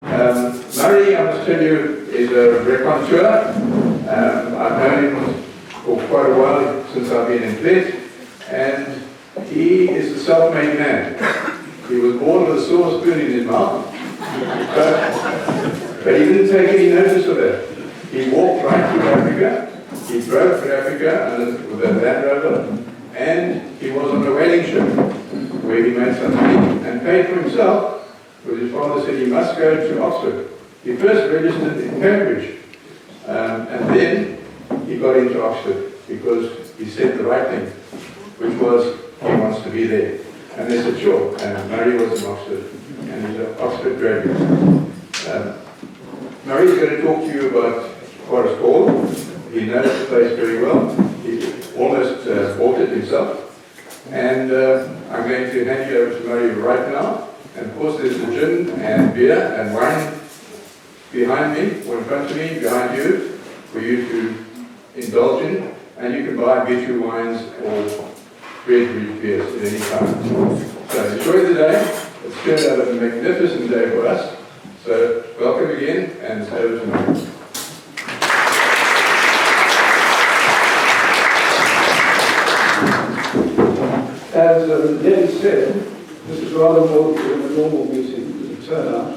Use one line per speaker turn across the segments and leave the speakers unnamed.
Murray, I must tell you, is a raconteur. I've known him for quite a while, since I've been in Plet, and he is a self-made man. He was born with a silver spoon in his mouth, but he didn't take any notice of that. He walked right through Africa, he drove through Africa with a Land Rover, and he was on a whaling ship where he made some money and paid for himself. Because his father said he must go to Oxford. He first registered in Cambridge, and then he got into Oxford because he said the right thing, which was he wants to be there. And they said, sure. And Murray was in Oxford, and he's an Oxford graduate. Murray's going to talk to you about Forest Hall. He knows the place very well. He almost bought it himself. And I'm going to hand you over to Murray right now. And of course there's the gin and beer and wine behind me, or in front of me, behind you, for you to indulge in. And you can buy B2 wines or red beers at any time. So enjoy the day. It's turned out a magnificent day for us. So welcome again, and it's over to me.
As Lenny said, this is rather more than a normal meeting, the turnout.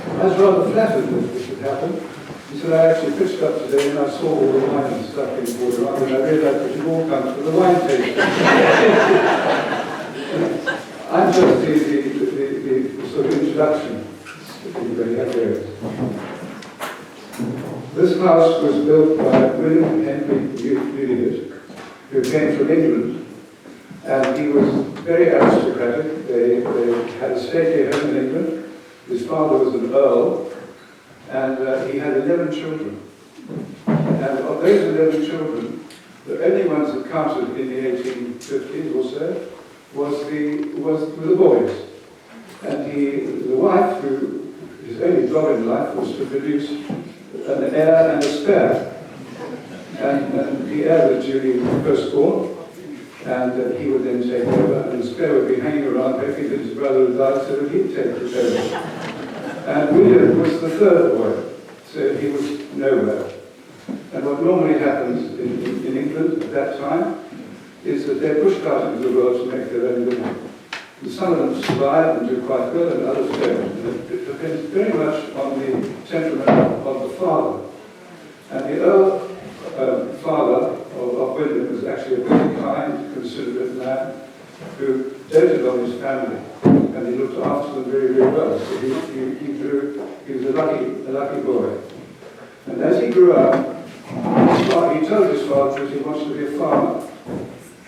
I was rather flattered that this had happened. He said, I actually pitched up today and I saw all the wine and stuff in the water, and I realized that it all comes from the wine tasting. I'm just the sort of introduction that everybody had there. This house was built by William Henry Newdigate, who came from England. And he was very aristocratic. They had a stately home in England. His father was an earl, and he had 11 children. And of those 11 children, the only ones that counted in the 1850s or so were the boys. And the wife, his only job in life was to produce an heir and a spare. And the heir was duly firstborn. And he would then take over, and the spare would be hanging around, hoping that his brother would die so that he'd take it over. And William was the third boy, so he was nowhere. And what normally happens in England at that time is that they're pushed out into the world to make their own living. And some of them survive and do quite well, and others don't. And it depends very much on the temperament of the father. And the Earl father of William was actually a very kind, considerate man who doted on his family, and he looked after them very, very well. So he was a lucky boy. And as he grew up, he told his father that he wanted to be a farmer.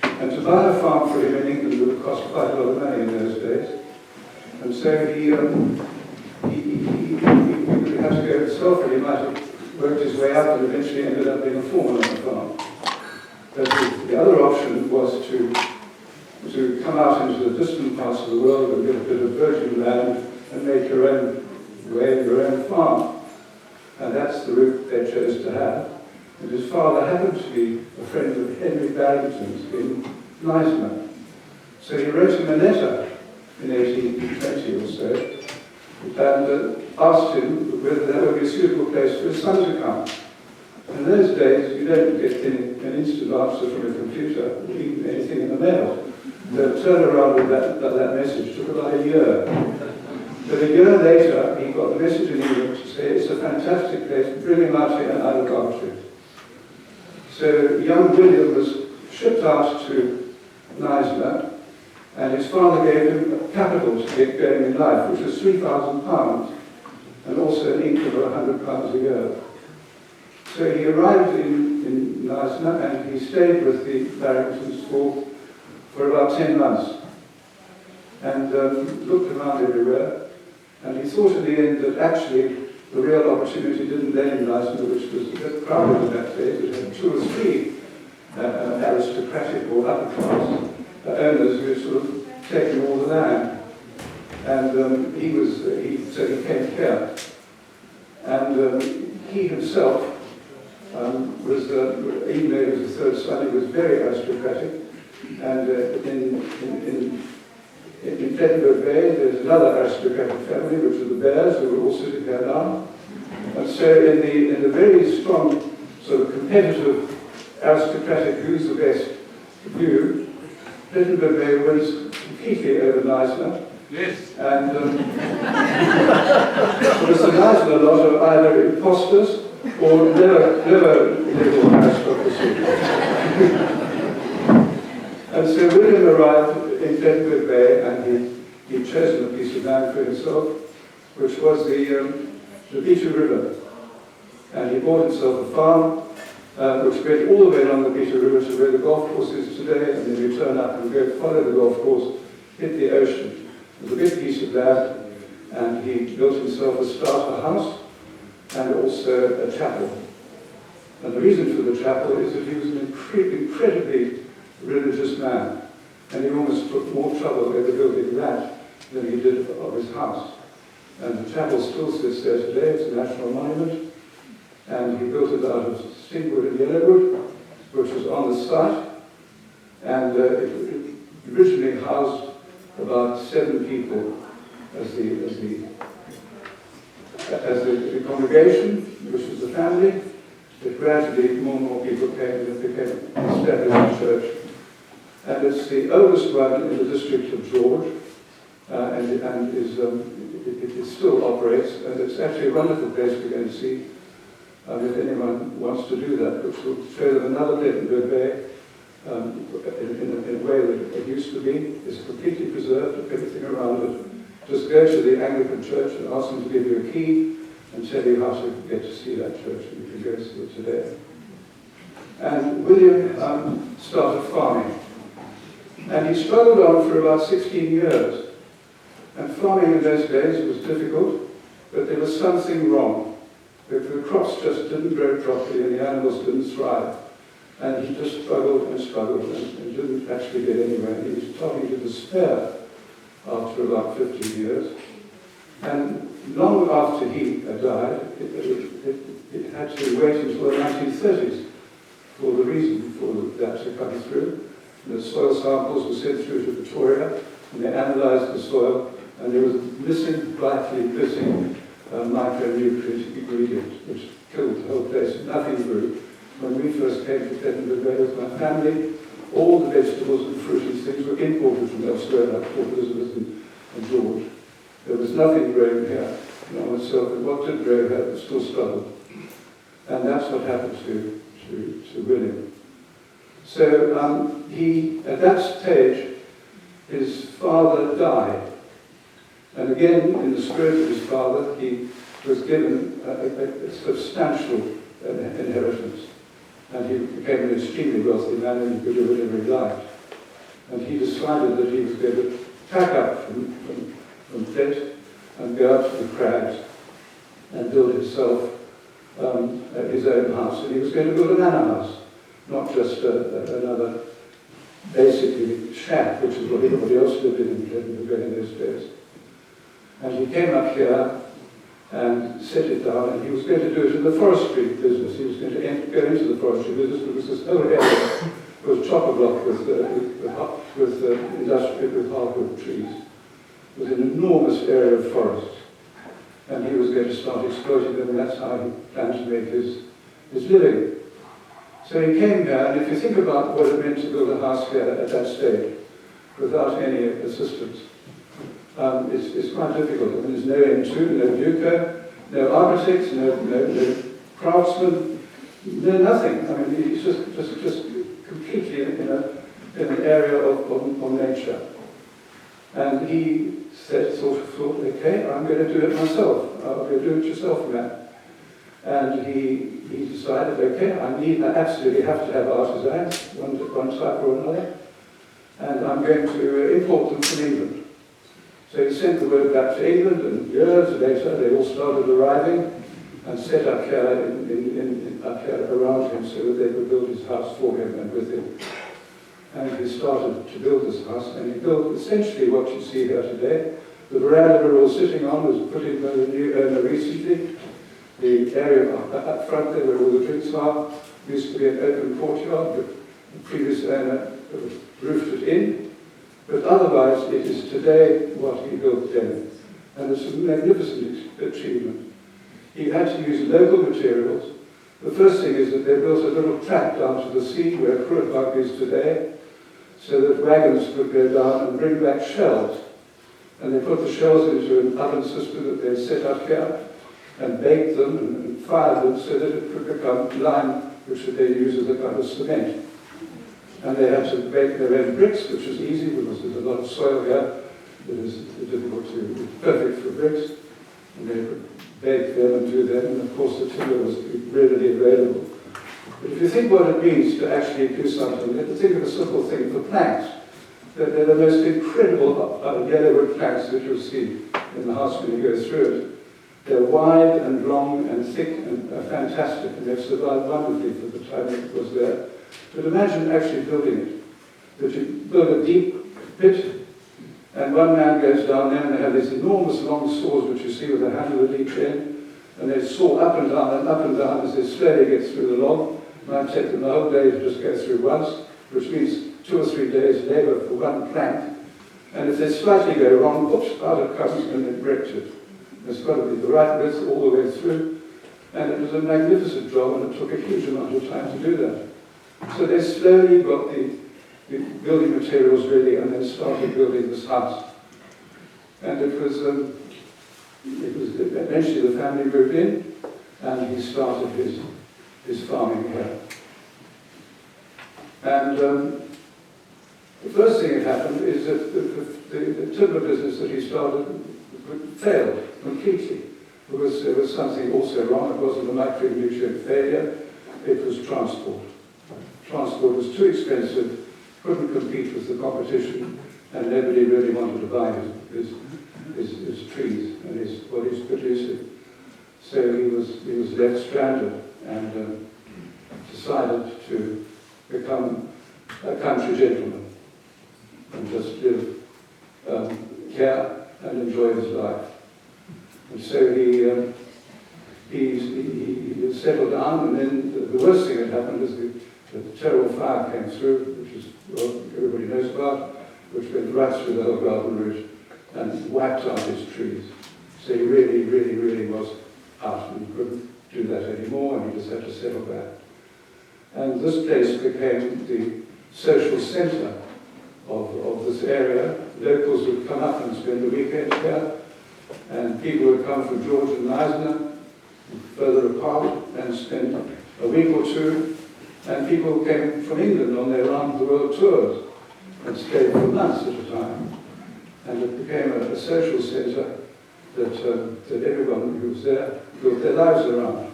And to buy a farm for him in England would have cost quite a lot of money in those days. And so he had to go himself, and he might have worked his way up and eventually ended up being a foreman on the farm. But the other option was to come out into the distant parts of the world and get a bit of virgin land and make your own way, your own farm. And that's the route they chose to have. And his father happened to be a friend of Henry Barrington's in Neisner. So he wrote him a letter in 1820 or so, and asked him whether that would be a suitable place for his son to come. In those days, you don't get an instant answer from a computer, or even anything in the mail. The turnaround of that message took about a year. But a year later, he got the message in England to say, it's a fantastic place, bring him out here and I look after it. So young William was shipped out to Neisner, and his father gave him capital to get going in life, which was £3,000, and also an income of £100 a year. So he arrived in Neisner, and he stayed with the Barringtons for about 10 months, and looked around everywhere, and he thought in the end that actually the real opportunity didn't lay in Neisner, which was a bit crowded at that stage. It had 2 or 3 aristocratic or upper class owners who had sort of taken all the land, and so he came here, and he himself was, even though he was the third son, he was very aristocratic, and in in Plettenberg Bay, there's another aristocratic family, which are the Bears, who are all sitting there now. And so in the very strong sort of competitive aristocratic who's the best view, Plettenberg Bay wins completely over Neisner.
Yes.
And Mr. Neisner, a lot of either imposters or lower level aristocracy. And so William arrived in Plettenberg Bay, and he'd chosen a piece of land for himself, which was the Beta River. And he bought himself a farm, which went all the way along the Beta River to where the golf course is today, and then you turn up and go follow the golf course, hit the ocean. It was a big piece of land, and he built himself a starter house and also a chapel. And the reason for the chapel is that he was an incredibly religious man, and he almost took more trouble over building that than he did of his house. And the chapel still sits there today. It's a national monument, and he built it out of stingwood and yellowwood, which was on the site, and it originally housed about 7 people as the congregation, which was the family. But gradually more and more people came, and it became an established church. And it's the oldest one in the district of George, it still operates, and it's actually a wonderful place to go and see if anyone wants to do that, which will show them another Plettenberg Bay in a way that it used to be. It's completely preserved, everything around it. Just go to the Anglican church and ask them to give you a key and tell you how to get to see that church, and you can go see it today. And William started farming. And he struggled on for about 16 years. And farming in those days was difficult, but there was something wrong. The crops just didn't grow properly and the animals didn't thrive. And he just struggled and struggled and didn't actually get anywhere. And he was starting to despair after about 50 years. And long after he died, it had to wait until the 1930s for the reason for that to come through. And the soil samples were sent through to Victoria, and they analysed the soil, and there was a brightly missing micronutrient ingredient, which killed the whole place. Nothing grew. When we first came to Plettenberg Bay with my family, all the vegetables and fruit and things were imported from elsewhere, like Port Elizabeth and George. There was nothing growing here on itself, and what did grow here was still struggled. And that's what happened to William. So at that stage, his father died. And again, in the spirit of his father, he was given a substantial inheritance. And he became an extremely wealthy man, and he could do whatever he liked. And he decided that he was going to pack up from Plet and go out to the Crags and build himself his own house. And he was going to build a manor house, not just another basically shack, which is what everybody else lived in Plettenberg Bay in those days. And he came up here and set it down, and he was going to do it in the forestry business. He was going to go into the forestry business, because this whole area was chock-a-block with hardwood trees. It was an enormous area of forest. And he was going to start exploiting them, and that's how he planned to make his living. So he came here, and if you think about what it meant to build a house here at that stage, without any assistance, it's quite difficult. I mean, there's no M2, no Buco, no architects, no craftsmen, no nothing. I mean, he's just completely in an area of nature. And he thought, okay, I'm going to do it myself. I'm going to do it yourself, man. And he decided, okay, I absolutely have to have artisans, one type or another, and I'm going to import them from England. So he sent the word back to England, and years later they all started arriving and set up here, up here around him, so that they could build his house for him and with him. And he started to build this house, and he built essentially what you see here today. The veranda we're all sitting on was put in by the new owner recently. The area up front there where all the drinks are used to be an open courtyard, but the previous owner roofed it in. But otherwise, it is today what he built then. And it's a magnificent achievement. He had to use local materials. The first thing is that they built a little track down to the sea where Plettenberg is today, so that wagons could go down and bring back shells. And they put the shells into an oven system that they set up here and baked them and fired them so that it could become lime, which they use as a kind of cement. And they had to bake their own bricks, which was easy because there's a lot of soil here that is difficult to, it's perfect for bricks. And they could bake them and do them, and of course the timber was readily available. But if you think what it means to actually do something, think of a simple thing for planks. They're the most incredible yellowwood planks that you'll see in the house when you go through it. They're wide and long and thick and fantastic, and they've survived wonderfully for the time it was there. But imagine actually building it. That you build a deep pit, and one man goes down there, and they have these enormous long saws which you see with a handle at each end, and they saw up and down as they slowly get through the log. It might take them the whole day to just go through once, which means 2 or 3 days labour for one plank. And if they slightly go wrong, oops, out it comes and they wrecked it. It's got to be the right width all the way through. And it was a magnificent job, and it took a huge amount of time to do that. So they slowly got the building materials ready, and then started building this house. And it was eventually the family moved in, and he started his farming here. And the first thing that happened is that the timber business that he started failed completely, because there was something also wrong. It wasn't a micronutrient failure, it was transport. Transport was too expensive, couldn't compete with the competition, and nobody really wanted to buy his trees and what he's producing. So he was left stranded and decided to become a country gentleman and just live here and enjoy his life. And so he settled down, and then the worst thing that happened is the terrible fire came through, which is, well, everybody knows about, which went right through the whole garden route and wiped out his trees. So he really was out, and he couldn't do that anymore, and he just had to settle back. And this place became the social centre of this area. Locals would come up and spend the weekend here, and people would come from George and Eisner, further apart, and spend a week or two. And people came from England on their round-the-world tours and stayed for months at a time. And it became a social centre that everyone who was there built their lives around.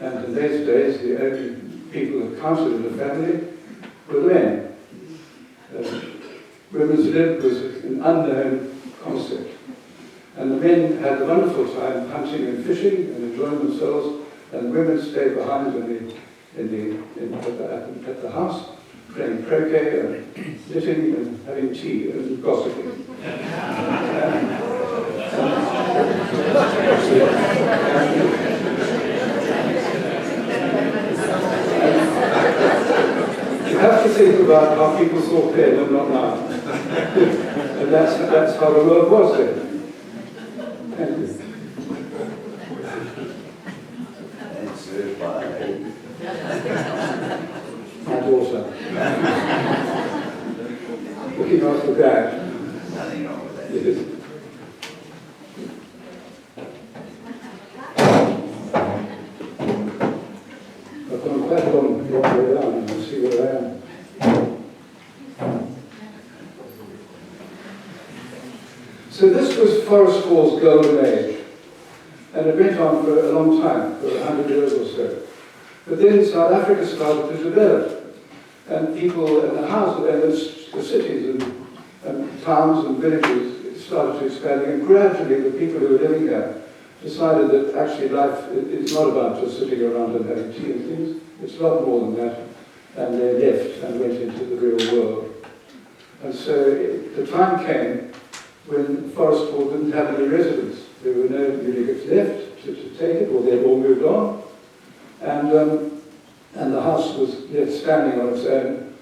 And in those days, the only people that counted in a family were the men. Women's lib was an unknown concept. And the men had a wonderful time hunting and fishing and enjoying themselves, and women stayed behind at the house, playing croquet and knitting and having tea and gossiping. You have to think about how people saw then and not now. And that's how the world was then. Thank you. My daughter. Looking after Dad.
Nothing wrong with that.
Yes. I've gone quite a long way down, and you'll see where I am. So this was Forest Hall's golden age, and it went on for a long time, for 100 years or so. But then South Africa started to develop, and people and the houses and the cities and towns and villages started to expand, and gradually the people who were living there decided that actually life is not about just sitting around and having tea and things. It's a lot more than that, and they left and went into the real world. And so the time came when Forest Hall didn't have any residents. There were no delegates left to take it, or they'd all moved on. And the house was left standing on its own.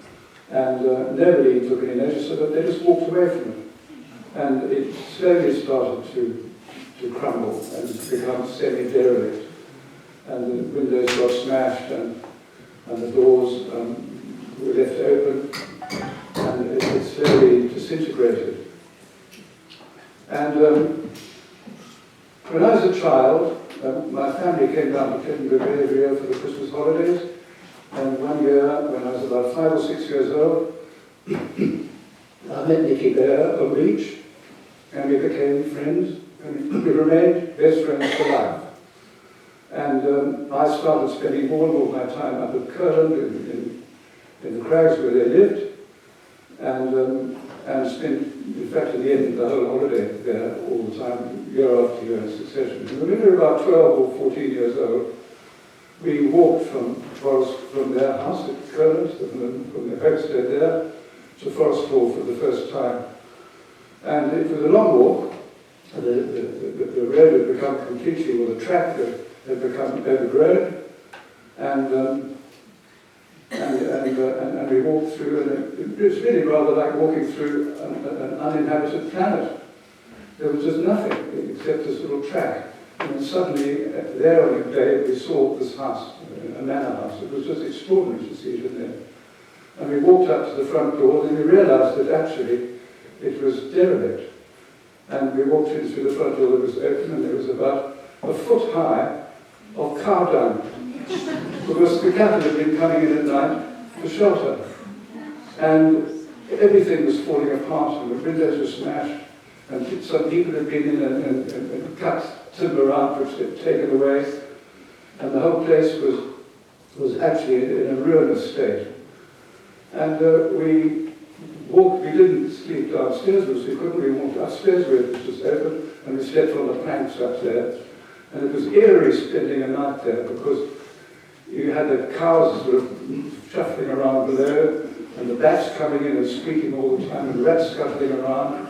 And nobody took any notice of it, they just walked away from it. And it slowly started to crumble and become semi-derelict. And the windows got smashed and the doors were left open, and it slowly disintegrated. And when I was a child, my family came down to Plettenberg every year for the Christmas holidays. And one year, when I was about 5 or 6 years old, I met Nicky there on the beach, and we became friends, and we remained best friends for life. And I started spending more and more of my time up at Curland in the Crags where they lived, and spent, in fact, at the end of the whole holiday there all the time, year after year in succession. And when we were about 12 or 14 years old, we walked from their house at Curland, from the homestead there, to Forest Hall for the first time. And it was a long walk. The road had become completely, or the track had become overgrown, and we walked through, and it was really rather like walking through an uninhabited planet. There was just nothing except this little track. And then suddenly, there on the day, we saw this house, a manor house. It was just extraordinary to see it in there. And we walked up to the front door, and we realized that actually it was derelict. And we walked in through the front door that was open, and there was about a foot high of cow dung, because the cattle had been coming in at night to shelter. And everything was falling apart, and the windows were smashed, and some people had been in and cut timber out, which they'd taken away, and the whole place was actually in a ruinous state. And we didn't sleep downstairs because we couldn't. We walked upstairs where it was just open, and we slept on the planks up there. And it was eerie spending a night there because you had the cows sort of shuffling around below, and the bats coming in and squeaking all the time, and rats scuttling around.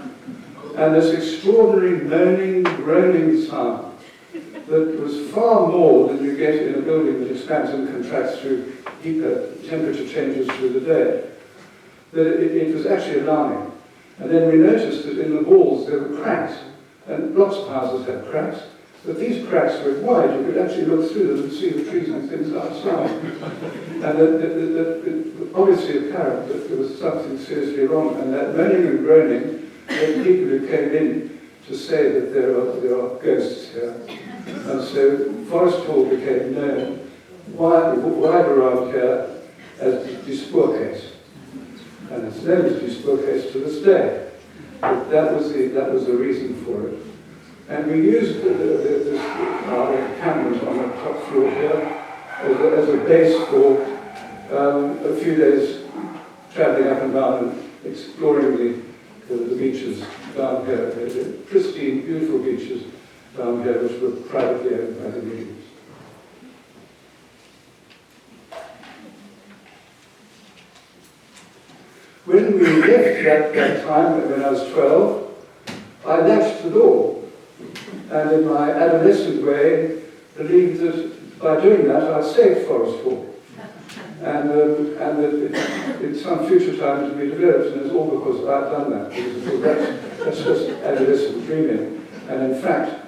And this extraordinary moaning, groaning sound that was far more than you get in a building that expands and contracts through deeper temperature changes through the day. That it was actually alarming. And then we noticed that in the walls there were cracks, and lots of houses had cracks, but these cracks were wide. You could actually look through them and see the trees and things outside. And it was obviously apparent that there was something seriously wrong, and that moaning and groaning led people who came in to say that there are ghosts here. And so Forest Hall became known wide around here as the Spoorcase. And it's known as the Spoorcase to this day. But that was the reason for it. And we used our cameras on the top floor here as a base for a few days travelling up and down and exploring the beaches down here. The pristine, beautiful beaches down here which were privately owned by the natives. When we left that time, when I was 12, I latched the door. And in my adolescent way, believed that by doing that, I saved Forest Hall. And that in some future time it would be developed, and it's all because I'd done that. Because that's just adolescent dreaming. And in fact,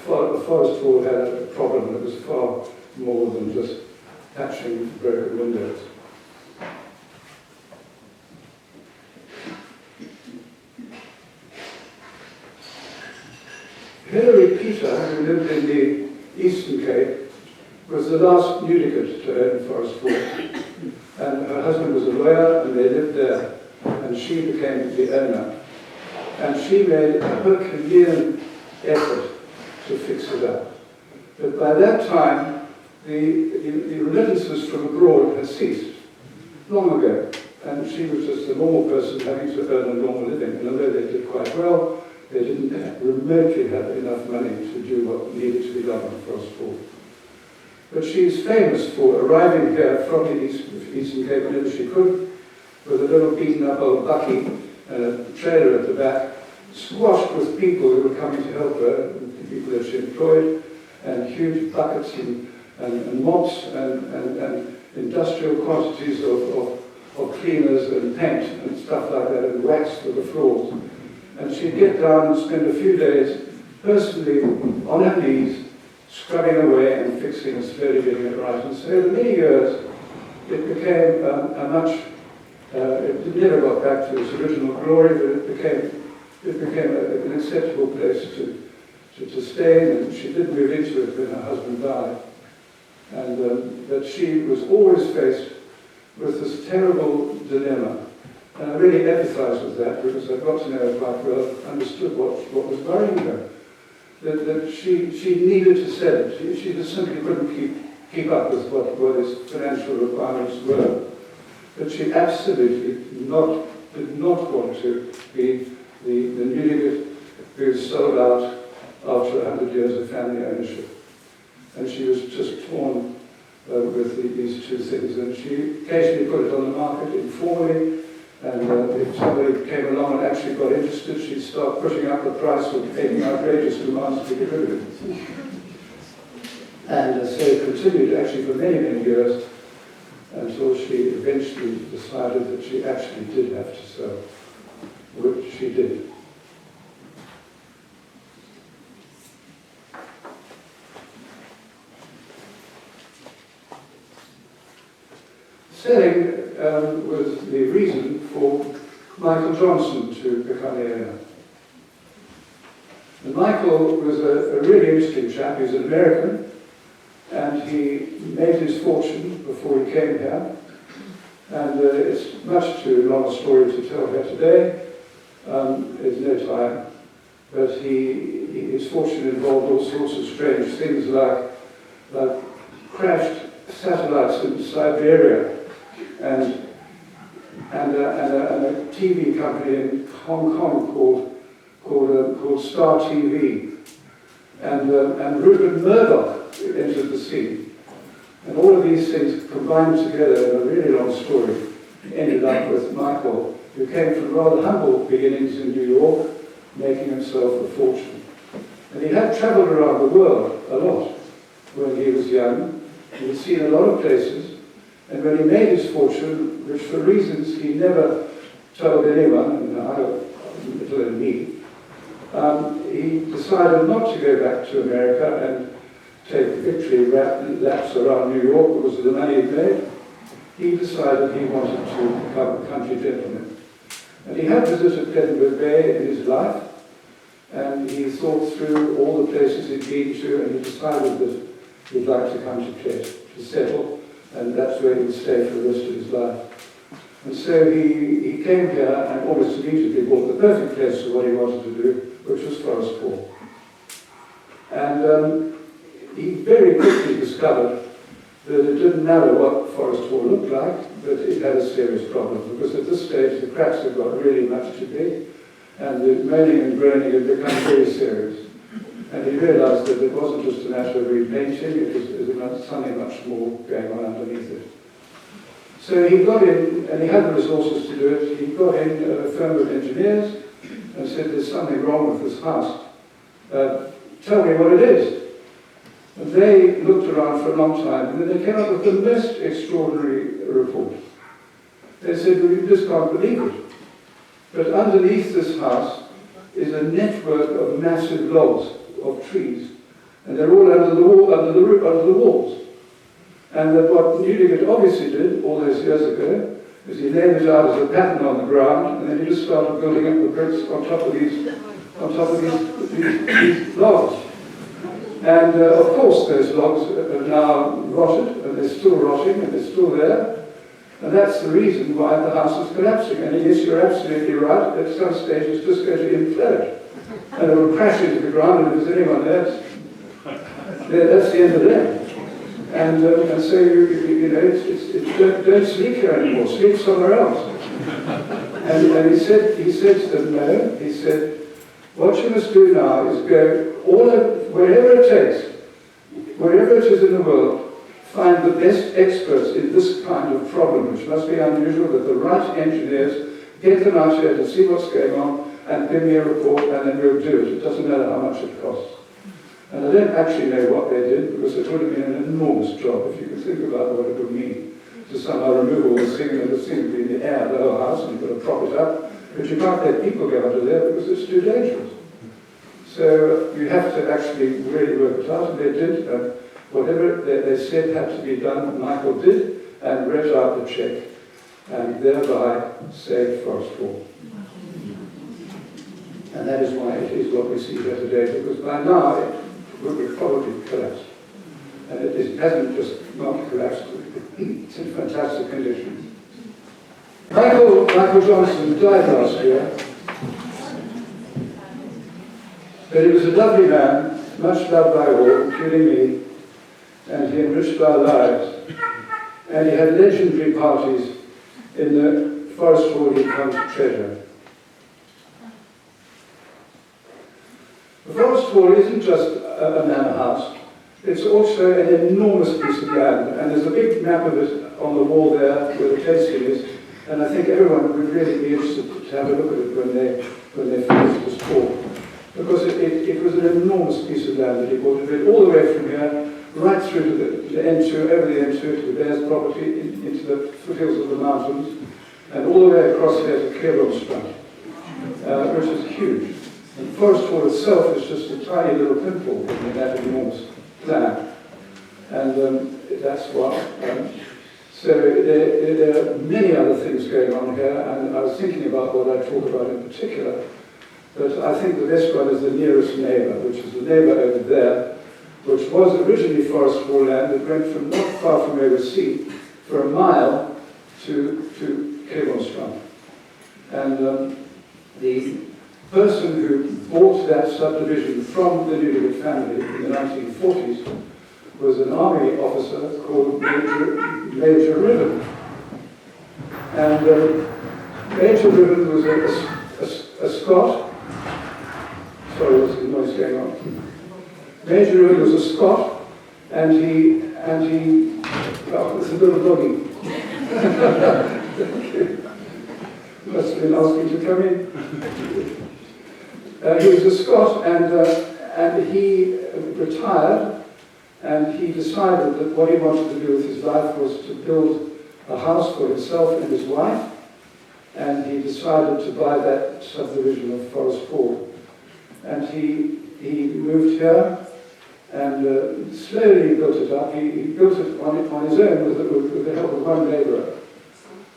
Forest Hall had a problem that was far more than just patching broken windows. Hilary Peter, who lived in the Eastern Cape, was the last nudicate to own Forest Hall. And her husband was a lawyer, and they lived there, and she became the owner. And she made a Herculean effort to fix it up. But by that time, the remittances from abroad had ceased, long ago. And she was just a normal person having to earn a normal living. And although they did quite well, they didn't remotely have enough money to do what needed to be done on Forest Hall. But she's famous for arriving here from the Eastern Cape whenever she could, with a little beaten up old bucky and a trailer at the back, squashed with people who were coming to help her, the people that she employed, and huge buckets and mops and industrial quantities of of cleaners and paint and stuff like that, and wax for the floors. And she'd get down and spend a few days personally on her knees, scrubbing away and fixing and slowly getting it right. And so over many years, it became it never got back to its original glory, but it became an acceptable place to stay in, and she did move into it when her husband died. And but she was always faced with this terrible dilemma. And I really empathized with that because I got to know her quite well, understood what was worrying her. That she needed to sell it. She just simply couldn't keep up with what his financial requirements were. But she absolutely did not want to be the newlywed who sold out after 100 years of family ownership. And she was just torn with these two things. And she occasionally put it on the market informally. And if somebody came along and actually got interested, she'd start pushing up the price or making outrageous demands to get rid of it. And so it continued actually for many, many years until she eventually decided that she actually did have to sell, which she did. Selling was the reason for Michael Johnson to become the owner. And Michael was a really interesting chap. He was an American, and he made his fortune before he came here. And it's much too long a story to tell here today. There's no time. But his fortune involved all sorts of strange things like crashed satellites in Siberia, and a TV company in Hong Kong called Star TV, and Rupert Murdoch entered the scene, and all of these things combined together in a really long story ended up with Michael, who came from rather humble beginnings in New York, making himself a fortune, and he had travelled around the world a lot when he was young. He'd seen a lot of places. And when he made his fortune, which for reasons he never told anyone, and I don't, little in me, he decided not to go back to America and take victory laps around New York because of the money he made. He decided he wanted to become a country gentleman. And he had visited Plettenberg Bay in his life, and he thought through all the places he'd been to, and he decided that he'd like to come to Plet, to settle, and that's where he would stay for the rest of his life. And so he came here and almost immediately bought the perfect place for what he wanted to do, which was Forest Hall. And he very quickly discovered that it didn't matter what Forest Hall looked like, but it had a serious problem, because at this stage the cracks had got really much too big, and the moaning and groaning had become very serious. And he realized that it wasn't just a matter of repainting, it was something much more going on underneath it. So he got in, and he had the resources to do it. He got in a firm of engineers and said, "There's something wrong with this house. Tell me what it is." And they looked around for a long time, and then they came up with the most extraordinary report. They said, "Well, you just can't believe it. But underneath this house is a network of massive logs of trees, and they're all under the walls. And that what Newdigate obviously did all those years ago is he laid it out as a pattern on the ground, and then he just started building up the bricks on top of these logs. And of course those logs are now rotted, and they're still rotting, and they're still there. And that's the reason why the house is collapsing. And yes, you're absolutely right, at some stage it's just going to implode. And it will crash into the ground, and if there's anyone there, that's the end of them. And so, you know, don't sleep here anymore, sleep somewhere else. And he said to them, no, he said, what you must do now is go all over, wherever it takes, wherever it is in the world, find the best experts in this kind of problem, which must be unusual, with the right engineers, get them out here to see what's going on, and give me a report, and then we'll do it. It doesn't matter how much it costs. And I don't actually know what they did, because it would have been an enormous job, if you can think about what it would mean. to somehow remove all the ceiling that seemed to be in the air of the whole house, and you've got to prop it up. But you can't let people go under there because it's too dangerous. So you have to actually really work it out, and they did. Whatever they said had to be done, Michael did, and wrote out the check, and thereby saved Forest Hall. And that is why it is what we see here today, because by now it would have probably collapsed. And it hasn't just not collapsed, it's in fantastic condition. Michael Johnson died last year, but he was a lovely man, much loved by all, including me, and he enriched our lives. And he had legendary parties in the Forest Hall he counted treasure. The Forest Hall isn't just a manor house, it's also an enormous piece of land, and there's a big map of it on the wall there where the placing is, and I think everyone would really be interested to have a look at it when they finish this talk. Because it was an enormous piece of land that he bought. It went all the way from here, right through to the N2, over the N2 to the Bears property, into the foothills of the mountains, and all the way across here to Clearwater, which is huge. And Forest Hall itself is just a tiny little pimple in that enormous plan. And that's what. So there are many other things going on here, and I was thinking about what I'd talk about in particular. But I think the best one is the nearest neighbour, which is the neighbour over there, which was originally Forest Hall land. It went from not far from where we see for a mile to Clearwater. And the person who bought that subdivision from the Newdigate family in the 1940s was an army officer called Major Ribbon. And Major Ribbon was a Scot. Sorry, what's the noise going on? Major Ribbon was a Scot, and he well, it's a little doggy. Thank you. Must have been asking to come in. He was a Scot, and he retired, and he decided that what he wanted to do with his life was to build a house for himself and his wife, and he decided to buy that subdivision of Forest Hall. And he moved here and slowly built it up. He built it on his own with the help of one labourer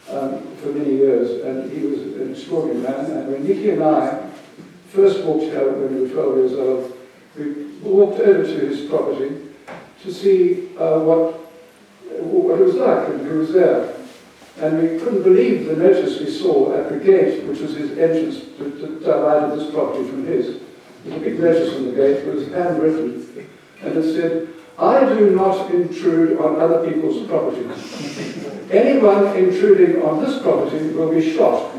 for many years, and he was an extraordinary man. And when Nicky and I first walked here when we were 12 years old, we walked over to his property to see what it was like and who was there. And we couldn't believe the notice we saw at the gate, which was his entrance to divide this property from his. There was a big notice on the gate, it was handwritten, and it said, "I do not intrude on other people's property. Anyone intruding on this property will be shot.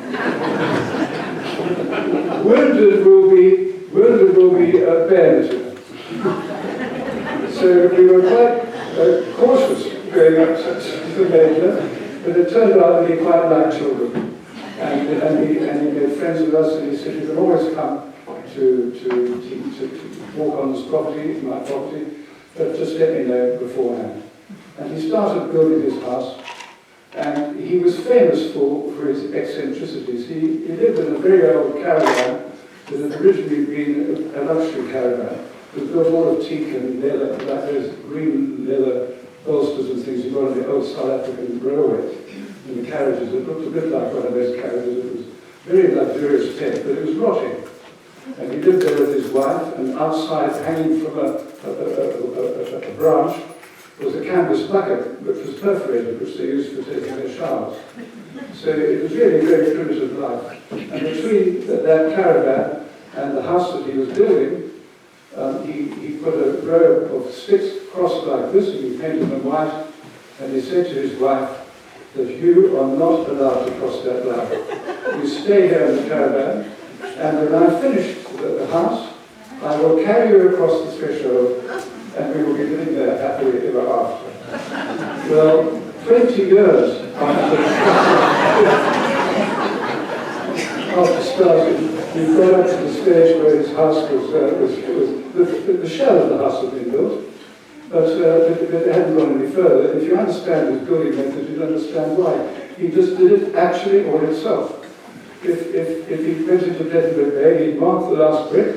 Wounded will be bayoneted." So we were quite cautious going up to the major, but it turned out that he quite liked children. And he made friends with us, and he said, "You can always come to walk on this property, my property, but just let me know beforehand." And he started building his house, and he was famous for his eccentricities. He lived in a very old caravan that had originally been a luxury caravan. It was built all of teak and leather, like those green leather bolsters and things you got on the old South African railways. In the carriages, it looked a bit like one of those carriages. It was very luxurious tent, but it was rotting. And he lived there with his wife, and outside, hanging from a branch, was a canvas bucket which was perforated, which they used for taking their showers. So it was really a very primitive life. And between that caravan and the house that he was building, he put a row of sticks crossed like this, and he painted them white, and he said to his wife that you are not allowed to cross that line. You stay here in the caravan, and when I finish the house, I will carry you across the threshold, and we will be living there happily ever after. Well, 20 years after starting, he got up to the stage where his house was the shell of the house had been built, But they hadn't gone any further. If you understand his building method, you'll understand why. He just did it actually all himself. If he went into Plettenberg Bay, he'd mark the last brick,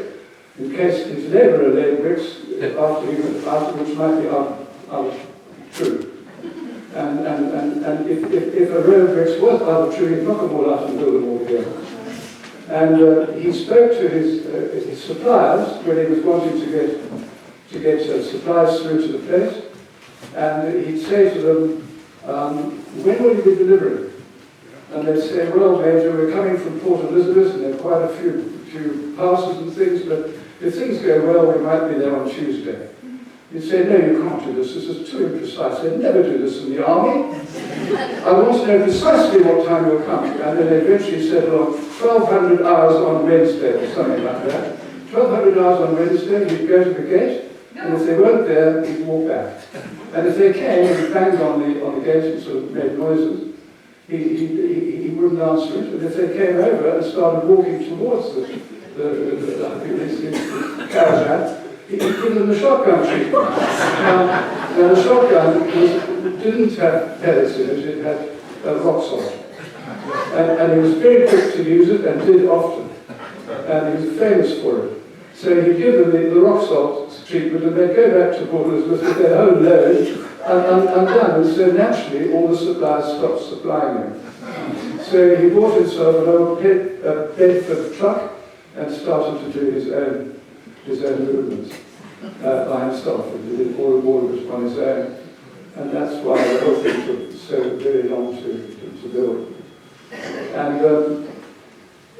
in case his labourer laid bricks after which might be out of true. And if a row of bricks was out of true, he'd knock them all out and build them all together. And he spoke to his suppliers when he was wanting to get supplies through to the place, and he'd say to them, when will you be delivering? And they'd say, well, Major, we're coming from Port Elizabeth, and there are quite a few parcels and things, but if things go well, we might be there on Tuesday. He'd say, no, you can't do this is too imprecise. They'd never do this in the army. I want to know precisely what time you'll come. And then they eventually said, well, 1,200 hours on Wednesday, or something like that. 1,200 hours on Wednesday, he'd go to the gate, and if they weren't there, he'd walk back. And if they came and he banged on the gate and sort of made noises, he wouldn't answer it. And if they came over and started walking towards the caravan, he'd give them the shotgun treatment. Now the shotgun didn't have pellets in it, it had rock salt. And he was very quick to use it and did often. And he was famous for it. So he'd give them the rock salt treatment, and they'd go back to Port Elizabeth with their whole load undone. And so naturally, all the suppliers stopped supplying him. So he bought himself an old Bedford truck and started to do his own movements by himself. He did all of it on his own. And that's why the whole thing took so very long to build. And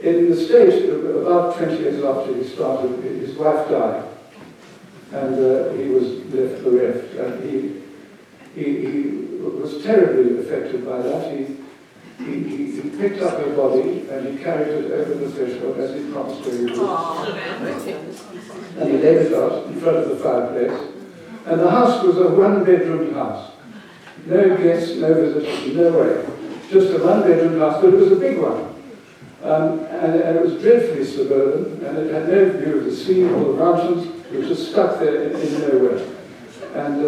in the States, about 20 years after he started, his wife died. And he was left bereft. And he was terribly affected by that. He picked up her body and he carried it over the threshold as he promised her he would. And he laid it out in front of the fireplace. And the house was a one-bedroom house. No guests, no visitors, no way. Just a one-bedroom house, but it was a big one. And it was dreadfully suburban, and it had no view of the sea or the mountains. It was just stuck there in nowhere. And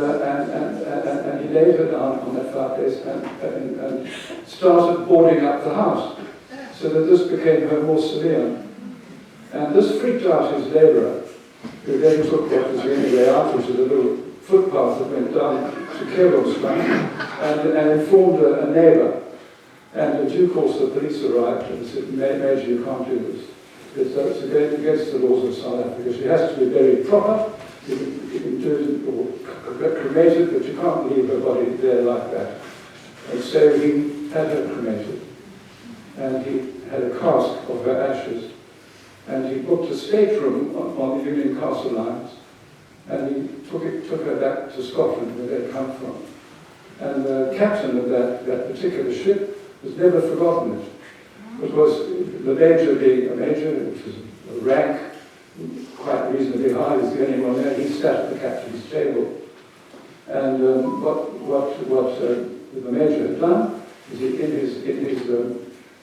he laid her down on that fireplace and started boarding up the house, so that this became her mausoleum. And this freaked out his labourer, who then took what was the only way out into the little footpath that went down to Kerosman, and informed a neighbour. And in due course the police arrived and said, Major, you can't do this. It's against the laws of South Africa. She has to be buried proper. You can do it or cremated, but you can't leave her body there like that. And so he had her cremated. And he had a cask of her ashes. And he booked a stateroom on the Union Castle lines. And he took her back to Scotland, where they'd come from. And the captain of that particular ship has never forgotten it. Because the major being a major, which is a rank quite reasonably high, is the only one there, he sat at the captain's table. And what the major had done is in his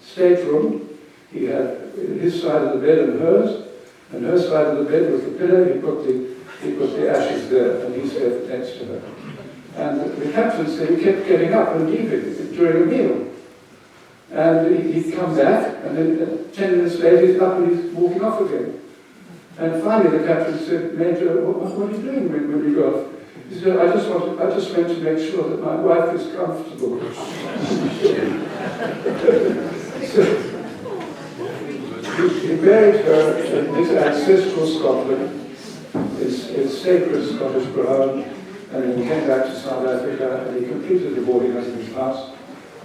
stateroom, he had his side of the bed and her side of the bed with the pillow, he put the ashes there, and he slept next to her. And the captain said he kept getting up and leaving during a meal. And he'd come back, and then 10 minutes later he's up and he's walking off again. And finally the captain said, Major, what are you doing when you go off? He said, I just went to make sure that my wife is comfortable. So he buried her in his ancestral Scotland, his sacred Scottish ground, and then he came back to South Africa, and he completed the boarding house in his house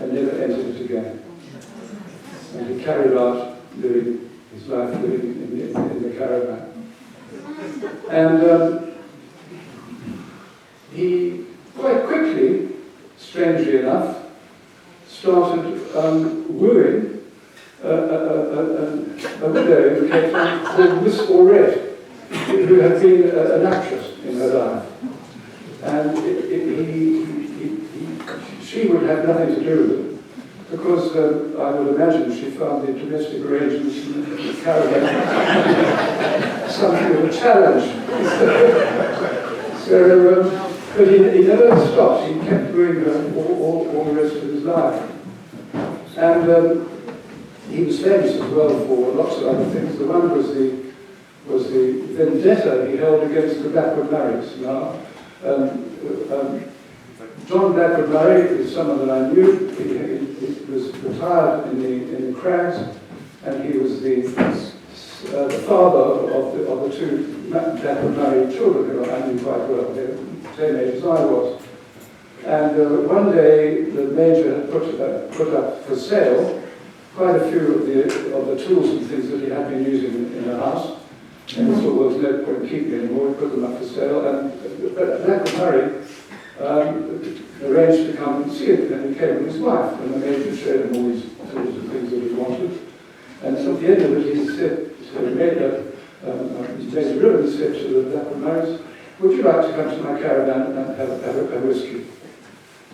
and never entered it again. And he carried out his life living in the caravan. And he quite quickly, strangely enough, started wooing a widow in Cape Town called Miss Auret, who had been an actress in her life. And she would have nothing to do with it, because I would imagine she found the domestic arrangements in the caravan something of a challenge. So But he never stopped. He kept doing that all the rest of his life. And he was famous as well for lots of other things. The one was the vendetta he held against the Blackwood Murrays. Now, John Blackwood Murray is someone that I knew. He was retired in the Crags, and he was the father of the two Blackwood Murray children who I knew quite well. They were the same age as I was. And one day the Major had put up for sale quite a few of the tools and things that he had been using in the house. And he thought, well, there's no point in keeping anymore. We put them up for sale. And Blackwood Murray arranged to come and see it, and he came with his wife, and the Major showed him all these tools and things that he wanted. And so at the end of it, he said, Major Ribbon said to the Blackwood Murrays, would you like to come to my caravan and have a whiskey?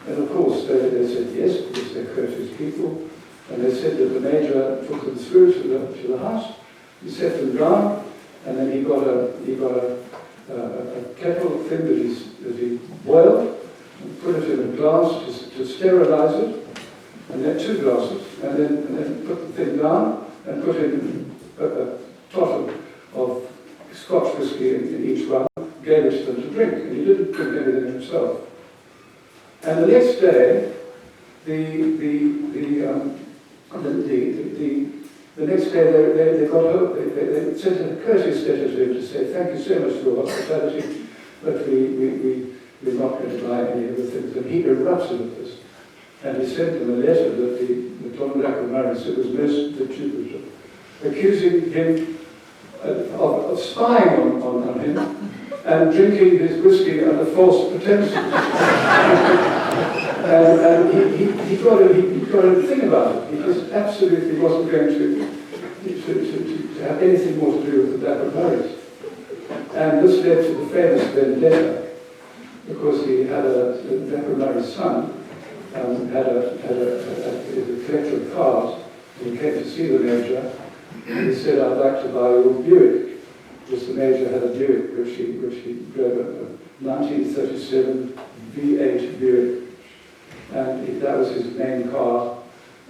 And of course, they said yes, because they're courteous people. And they said that the Major took them through to the house. He set them down, and then he got a kettle thing that he boiled, and put it in a glass to sterilize it, and then 2 glasses, and then put the thing down and put in a tot of Scotch whisky in each one, gave it to them to drink, and he didn't drink anything himself. And the next day, the next day they got home, they sent a courteous letter to him to say, thank you so much for your hospitality, but we're not going to buy any of the things. And he erupted at this. And he sent them a letter that John Blackwood Murray said was most vituperative, accusing him of spying on him and drinking his whiskey under false pretenses. and he got a thing about it. He just absolutely wasn't going to have anything more to do with the Blackwood Murrays. And this led to the famous vendetta, because he had the Blackwood Murray's son had a collector of cars, and he came to see the Major, and he said, I'd like to buy your Buick. Because the Major had a Buick, which he drove a 1937 V8 Buick, and that was his main car.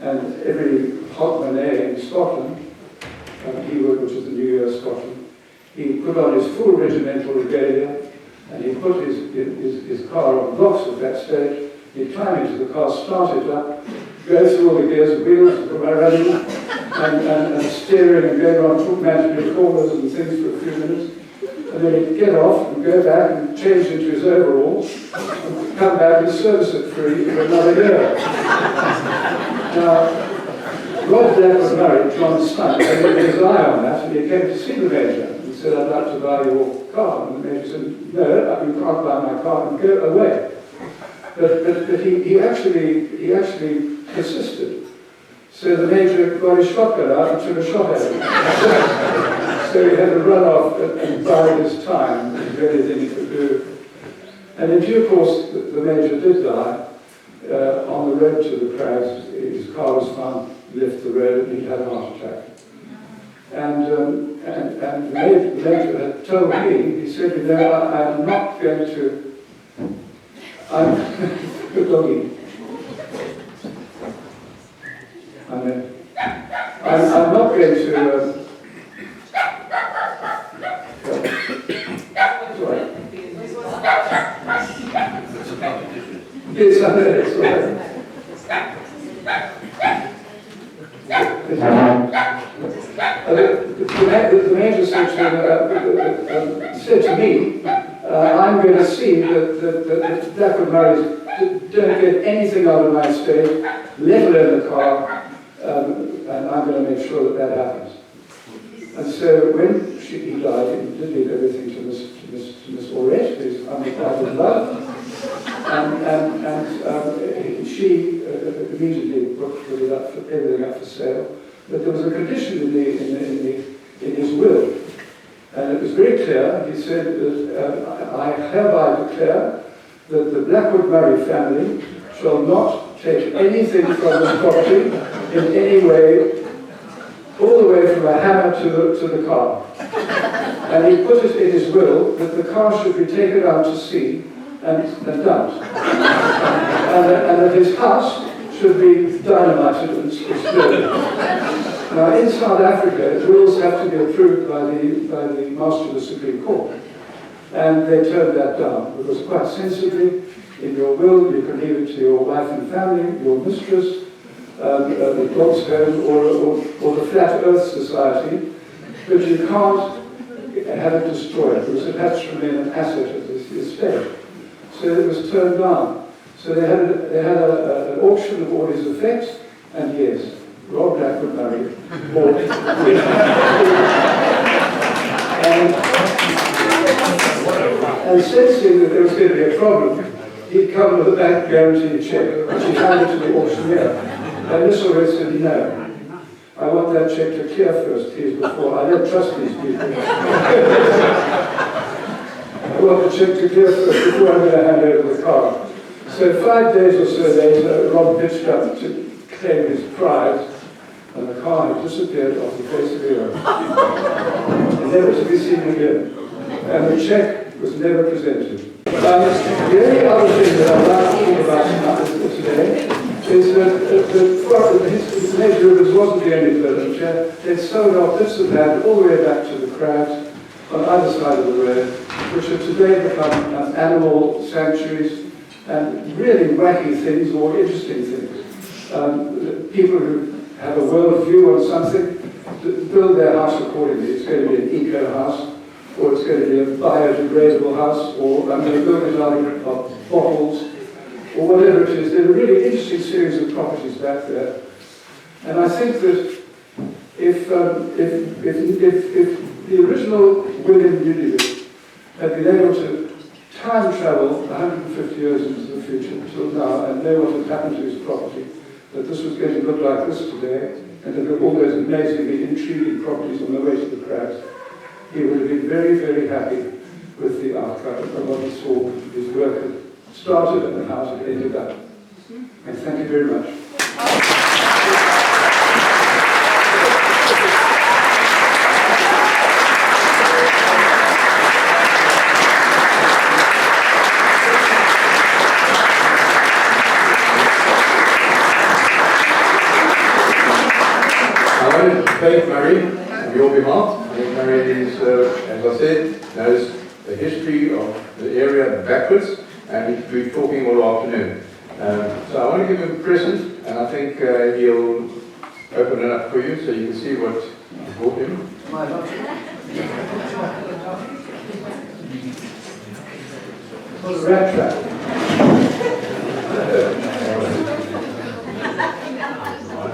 And every hogmanay in Scotland, which is the New Year of Scotland, he put on his full regimental regalia, and he put his car on blocks at that stage. He'd climb into the car, start it up, go through all the gears, wheels, running, and steering and going around footmanship corners and things for a few minutes. And then he'd get off and go back and change into his overalls and come back and service it free for another year. Now, Rod Blackwood Murray, John's son, had his eye on that, and he came to see the Major. He said, I'd like to buy your car. And the Major said, no, you can't buy my car, and go away. But he actually persisted. So the Major got his shotgun out and took a shot at him. So he had to run off and buy his time, and do anything he could do. And in due course, the Major did die. On the road to the Crags, his car was found, left the road, and he had a heart attack. And the Major had told me, he said, you know, I'm not going to, good doggy. I'm not going to, sorry. Yes, I know, it's all right. The Major said to me, I'm going to see that Blackwood Murrays don't get anything out of my estate, let alone the car, and I'm going to make sure that happens. And so when he died, he did leave everything to Miss Aurette, who's unrequited love, and she immediately put it up, everything up for sale. But there was a condition in his will, and it was very clear. He said that I hereby declare that the Blackwood Murray family shall not take anything from this property in any way, all the way from a hammer to the car. And he put it in his will that the car should be taken out to sea and dumped. And that his house should be dynamited and exploded. Now, in South Africa, wills have to be approved by the Master of the Supreme Court. And they turned that down, because quite sensibly, in your will, you can leave it to your wife and family, your mistress, the God's home, or the Flat Earth Society, but you can't have it destroyed, because it has to remain an asset of the estate. So it was turned down. So they had an auction of all his effects, and yes, Rob Blackwood Murray bought it. And sensing that there was going to be a problem, he'd come with a bank guarantee check, which he handed to the auctioneer. And Mr. Red said, no, I want that check to clear first, please, before I don't trust these people. I want the check to clear first before I'm going to hand over the car. So 5 days or so later, Rob pitched up to claim his prize, and the car had disappeared off the face of the earth. Never to be seen again. And the check was never presented. The only other thing that I'd like to talk about today is that his major rivers wasn't the only furniture. They'd sold off bits of land all the way back to the Crags on either side of the road, which have today become animal sanctuaries and really wacky things or interesting things. People who have a world view on something build their house accordingly. It's going to be an eco house, or it's going to be a biodegradable house, or I'm going to build it out of bottles, or whatever it is. There are a really interesting series of properties back there. And I think that if the original William Newlywed had been able to time travel 150 years into the future until now and know what had happened to his property, that this was going to look like this today, and to look all those amazingly intriguing properties on the way to the Crags, he would have been very, very happy with the outcome of what he saw his work had started and how it ended up. And thank you very much.
Thank Murray on your behalf. I think Murray is, as I said, knows the history of the area backwards, and we'll be talking all afternoon. So I want to give him a present, and I think he'll open it up for you so you can see what you brought him.
What a rat trap.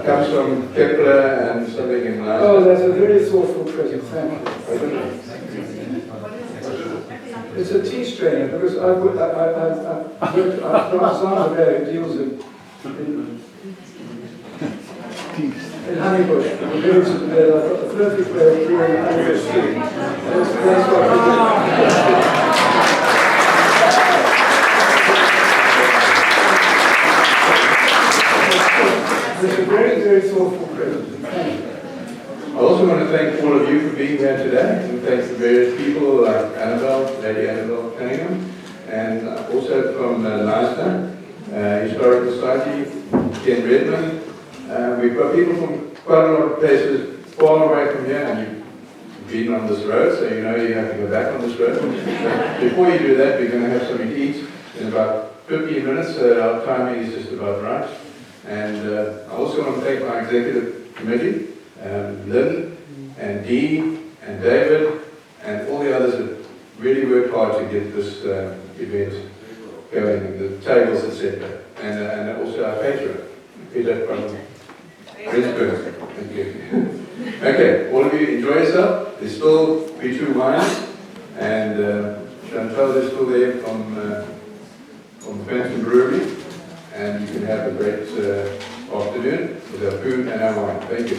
Comes from Kepler and something in life.
Oh, that's a very thoughtful present, thank you. It's a tea strainer, because I've got some there who deals in Honeybush. The lyrics of the bed, I've got the perfect way of brewing Honeybush tea. That's what we do. It's a very, very thoughtful present. Thank you.
I also want to thank all of you for being here today, and thanks to various people like Annabelle, Lady Annabelle Cunningham, and also from Leicester, Historical Society, Ken Redmond. We've got people from quite a lot of places far away from here, and you've been on this road, so you know you have to go back on this road. But before you do that, we're going to have something to eat in about 15 minutes, so our timing is just about right. And I also want to thank my executive committee, Lynn and Dee and David and all the others that really worked hard to get this event going, and the tables, etc. And also our patron, Peter from Plettenberg. Thank you. Okay, all of you enjoy yourself. There's still B2 wines, and Chantal is still there from Benton Brewery. And you can have a great afternoon with our food and our wine. Thank you.